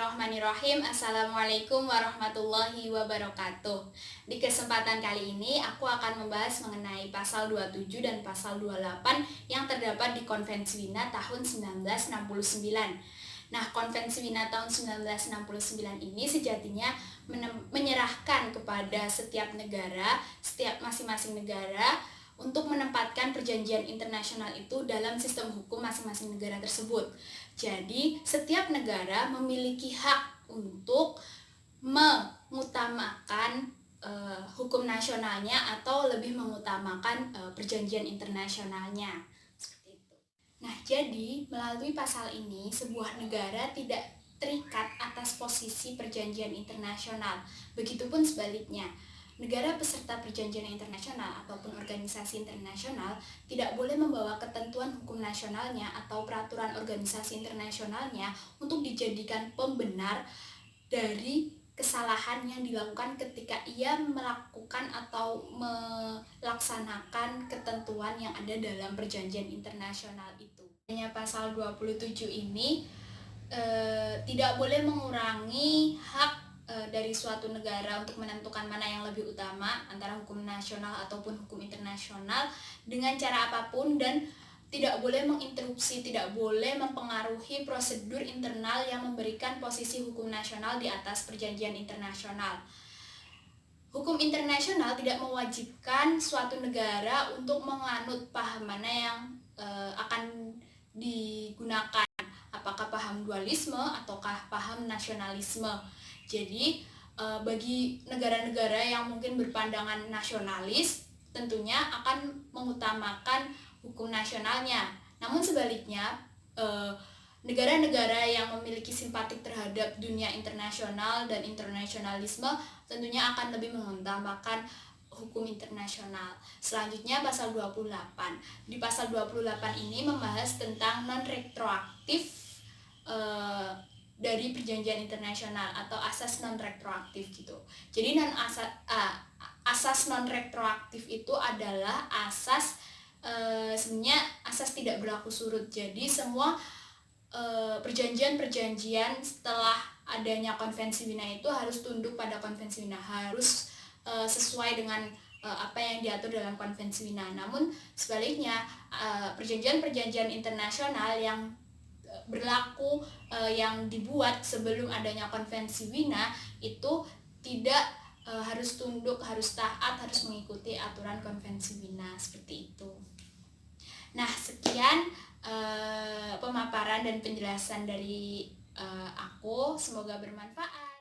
Bismillahirrahmanirrahim. Assalamualaikum warahmatullahi wabarakatuh. Di kesempatan kali ini aku akan membahas mengenai pasal 27 dan pasal 28 yang terdapat di Konvensi Wina tahun 1969. Nah, Konvensi Wina tahun 1969 ini sejatinya menyerahkan kepada setiap negara, setiap masing-masing negara untuk menempatkan perjanjian internasional itu dalam sistem hukum masing-masing negara tersebut. Jadi, setiap negara memiliki hak untuk mengutamakan hukum nasionalnya atau lebih mengutamakan perjanjian internasionalnya. Seperti itu. Nah, jadi melalui pasal ini sebuah negara tidak terikat atas posisi perjanjian internasional. Begitupun sebaliknya. Negara peserta perjanjian internasional ataupun organisasi internasional tidak boleh membawa ketentuan hukum nasionalnya atau peraturan organisasi internasionalnya untuk dijadikan pembenar dari kesalahan yang dilakukan ketika ia melakukan atau melaksanakan ketentuan yang ada dalam perjanjian internasional itu. Hanya pasal 27 ini tidak boleh mengurangi hak dari suatu negara untuk menentukan mana yang lebih utama antara hukum nasional ataupun hukum internasional dengan cara apapun, dan tidak boleh menginterupsi, tidak boleh mempengaruhi prosedur internal yang memberikan posisi hukum nasional di atas perjanjian internasional. Hukum internasional tidak mewajibkan suatu negara untuk menganut paham mana yang akan digunakan, apakah paham dualisme ataukah paham nasionalisme. Jadi bagi negara-negara yang mungkin berpandangan nasionalis tentunya akan mengutamakan hukum nasionalnya. Namun sebaliknya, negara-negara yang memiliki simpatik terhadap dunia internasional dan internasionalisme tentunya akan lebih mengutamakan hukum internasional. Selanjutnya pasal 28. Di pasal 28 ini membahas tentang non-retroaktif dari perjanjian internasional atau asas non-retroaktif gitu. Jadi asas non-retroaktif itu adalah asas sebenarnya asas tidak berlaku surut. Jadi semua perjanjian-perjanjian setelah adanya Konvensi Wina itu harus tunduk pada Konvensi Wina, harus sesuai dengan apa yang diatur dalam Konvensi Wina. Namun sebaliknya, perjanjian-perjanjian internasional yang berlaku yang dibuat sebelum adanya Konvensi Wina itu tidak harus tunduk, harus taat, harus mengikuti aturan Konvensi Wina, seperti itu. Nah, sekian pemaparan dan penjelasan dari aku, semoga bermanfaat.